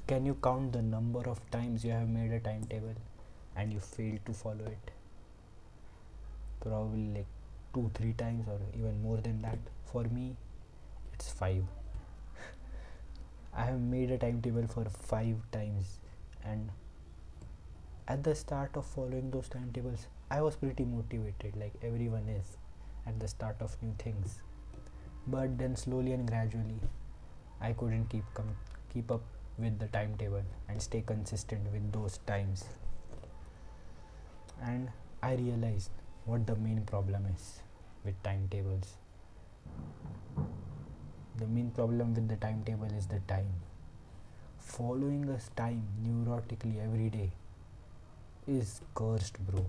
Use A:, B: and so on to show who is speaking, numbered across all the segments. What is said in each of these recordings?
A: Can you count the number of times you have made a timetable and you failed to follow it? Probably like 2-3 times or even more than that. For me, it's 5. I have made a timetable for 5 times, and at the start of following those timetables, I was pretty motivated, like everyone is at the start of new things. But then slowly and gradually, I couldn't keep up with the timetable and stay consistent with those times. And I realized what the main problem is with timetables. The main problem with the timetable is the time. Following a time neurotically every day is cursed, bro.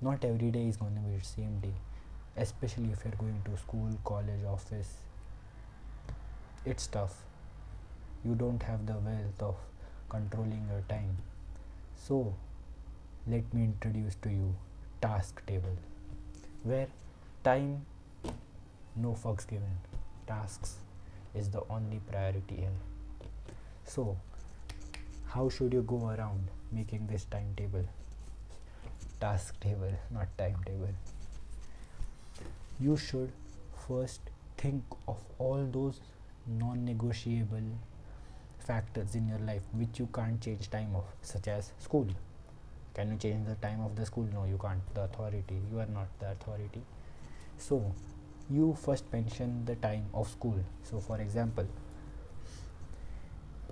A: Not every day is gonna be the same day, especially if you're going to school, college, office. It's tough. You don't have the wealth of controlling your time. So, let me introduce to you task table, where time, no fucks given. Tasks is the only priority here. So, how should you go around making this timetable? Task table, not timetable. You should first think of all those non-negotiable factors in your life which you can't change time of, such as school. Can you change the time of the school? No, you can't. The authority, you are not the authority. So you first mention the time of school. So for example,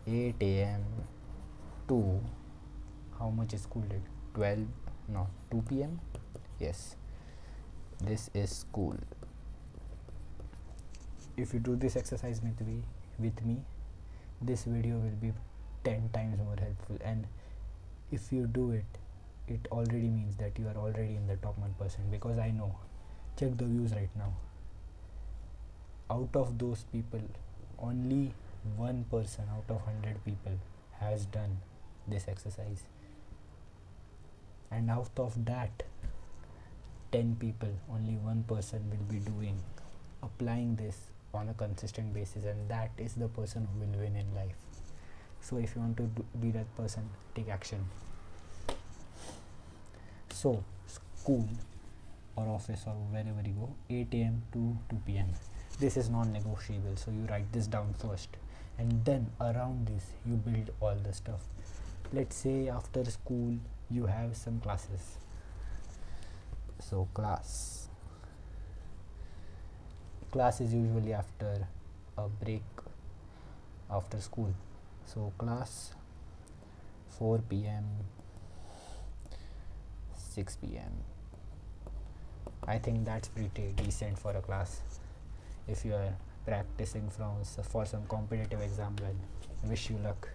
A: 8 a.m. to how much is school date? 12, no, 2 p.m. Yes, this is school. If you do this exercise with me, this video will be 10 times more helpful. And if you do it, it already means that you are already in the top 1%, because I know, check the views right now. Out of those people, only 1 person out of 100 people has done this exercise, and out of that 10 people, only 1 person will be applying this on a consistent basis, and that is the person who will win in life. So if you want to be that person, take action. So school or office or wherever you go, 8 a.m. to 2 p.m. This is non-negotiable, so you write this down first, and then around this you build all the stuff. Let's say after school you have some classes. So class is usually after a break after school. So class 4 p.m. 6 p.m. I think that's pretty decent for a class. If you are practicing for some competitive exam, well, wish you luck.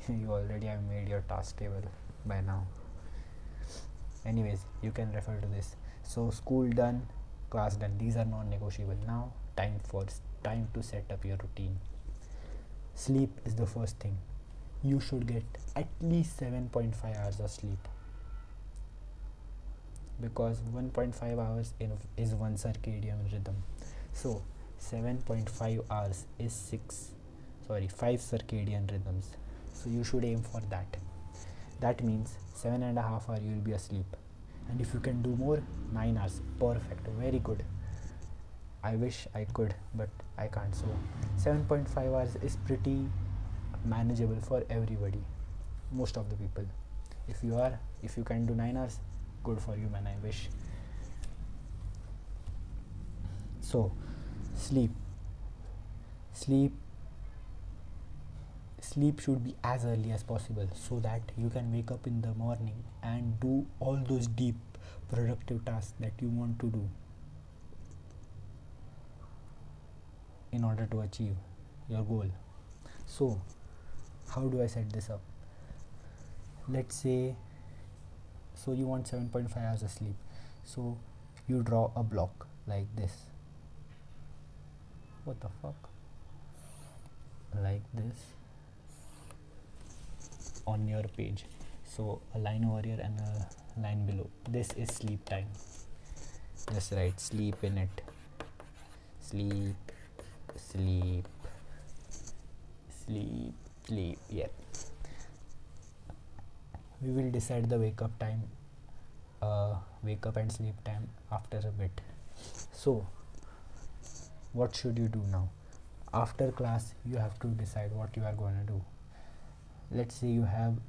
A: You already have made your task table by now. Anyways, you can refer to this. So school done, class done. These are non-negotiable. Now time to set up your routine. Sleep is the first thing. You should get at least 7.5 hours of sleep, because 1.5 hours is one circadian rhythm. So 7.5 hours is 5 circadian rhythms. So you should aim for that. That means 7.5 hours you will be asleep, and if you can do more, 9 hours. Perfect, very good. I wish I could, but I can't. So 7.5 hours is pretty manageable for everybody, most of the people. If you can do 9 hours, good for you, man. I wish. So sleep should be as early as possible, so that you can wake up in the morning and do all those deep productive tasks that you want to do in order to achieve your goal. So how do I set this up? Let's say, so you want 7.5 hours of sleep, so you draw a block like this. What the fuck? Like this on your page. So a line over here and a line below. This is sleep time. Just write sleep in it. Sleep, sleep, sleep, sleep. Yeah, we will decide the wake up and sleep time after a bit. So what should you do now? After class you have to decide what you are going to do. Let's say you have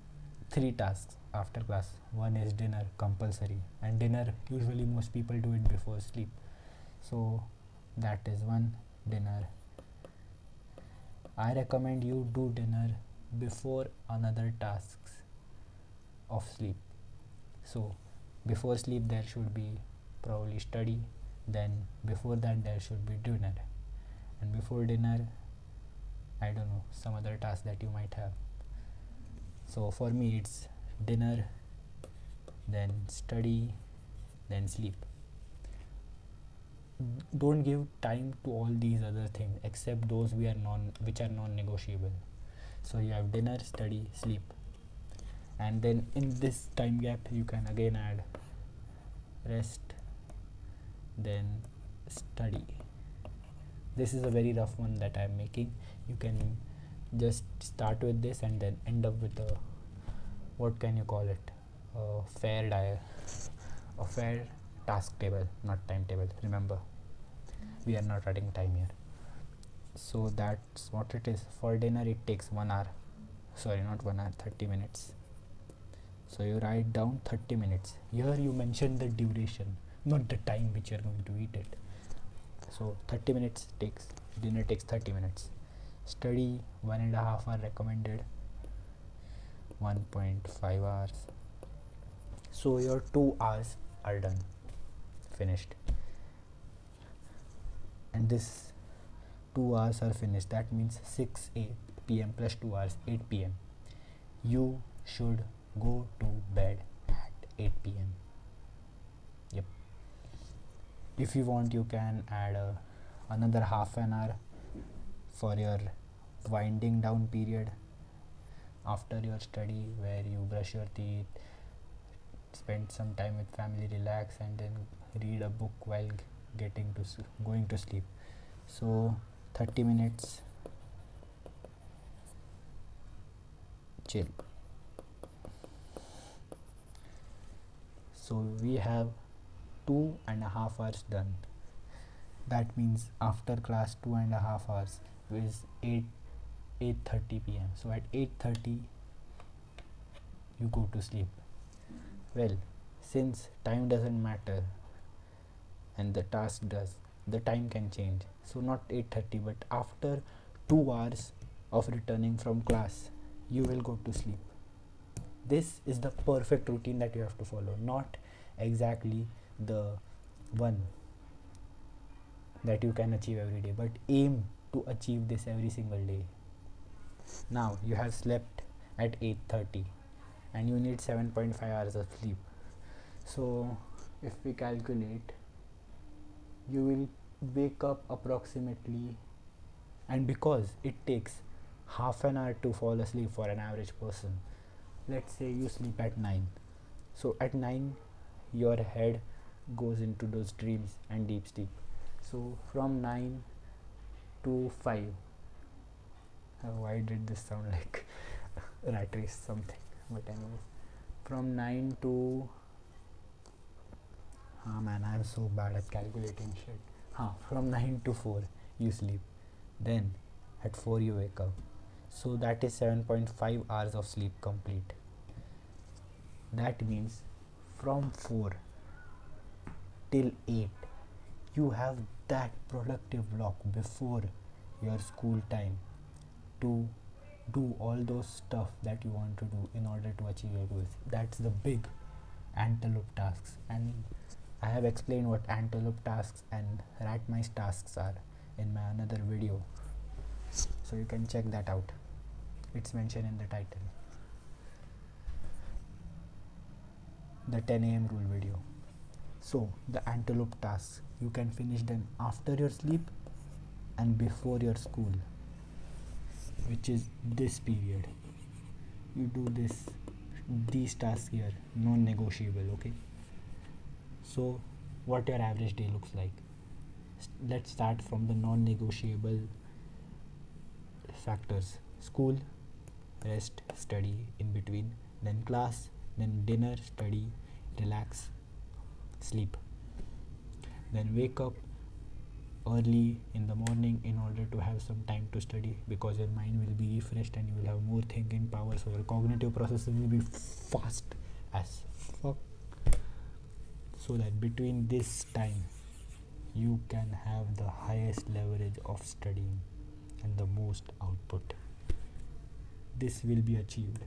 A: three tasks after class. One is dinner, compulsory, and dinner usually most people do it before sleep. So that is one, dinner. I recommend you do dinner before another tasks of sleep. So before sleep there should be probably study, then before that there should be dinner, and before dinner I don't know, some other task that you might have. So for me it's dinner, then study, then sleep. Don't give time to all these other things except those which are non-negotiable. So you have dinner, study, sleep, and then in this time gap you can again add rest, then study. This is a very rough one that I am making. You can just start with this and then end up with a, what can you call it, a fair task table, not timetable. Remember, we are not writing time here. So that's what it is. For dinner it takes 1 hour, sorry, not 1 hour, 30 minutes. So you write down 30 minutes. Here you mention the duration, not the time which you are going to eat it. So 30 minutes takes, dinner takes 30 minutes. Study 1.5 hour recommended, 1.5 hours. So your 2 hours are done, finished. And this 2 hours are finished. That means 6 p.m. plus 2 hours, 8 p.m. You should go to bed at 8 p.m. Yep. If you want, you can add another half an hour for your winding down period after your study, where you brush your teeth, spend some time with family, relax, and then read a book while going to sleep. So 30 minutes chill. So we have 2.5 hours done. That means after class 2.5 hours is 8:30 p.m. So at 8:30 you go to sleep. Well, since time doesn't matter and the task does, the time can change. So not 8:30, but after 2 hours of returning from class you will go to sleep. This is the perfect routine that you have to follow, not exactly the one that you can achieve every day, but aim to achieve this every single day. Now you have slept at 8:30 and you need 7.5 hours of sleep. So if we calculate, you will wake up approximately, and because it takes half an hour to fall asleep for an average person, let's say you sleep at 9. So at 9 your head goes into those dreams and deep sleep. So from 9 to 5, why did this sound like rat race something, but anyways, from 9 to man, I'm so bad at calculating shit. From 9 to 4 you sleep, then at 4 you wake up. So that is 7.5 hours of sleep complete. That means from 4 till 8 you have that productive block before your school time to do all those stuff that you want to do in order to achieve your goals. That's the big antelope tasks, and I have explained what antelope tasks and rat mice tasks are in my another video, so you can check that out. It's mentioned in the title, the 10 a.m. rule video. So the antelope tasks, you can finish them after your sleep and before your school, which is this period. You do these tasks here, non-negotiable. Okay, so what your average day looks like. Let's start from the non-negotiable factors. School, rest, study in between, then class, then dinner, study, relax, sleep. Then wake up early in the morning in order to have some time to study, because your mind will be refreshed and you will have more thinking power, so your cognitive processes will be fast as fuck, so that between this time you can have the highest leverage of studying and the most output. This will be achieved.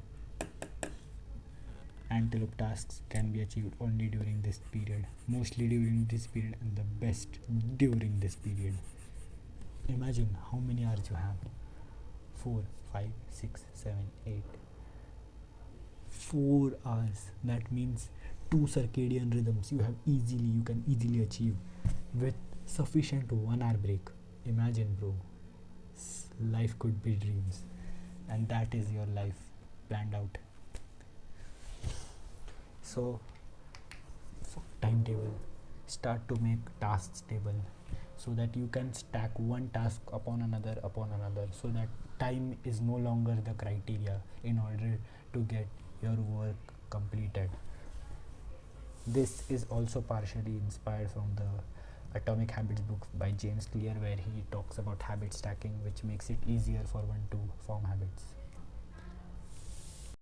A: Antelope tasks can be achieved only during this period, mostly during this period, and the best during this period. Imagine how many hours you have: 4, 5, 6, 7, 8. 4 hours. That means 2 circadian rhythms you can easily achieve with sufficient 1 hour break. Imagine, bro. Life could be dreams, and that is your life planned out. So, timetable. Start to make tasks table, so that you can stack one task upon another, so that time is no longer the criteria in order to get your work completed. This is also partially inspired from the Atomic Habits book by James Clear, where he talks about habit stacking, which makes it easier for one to form habits.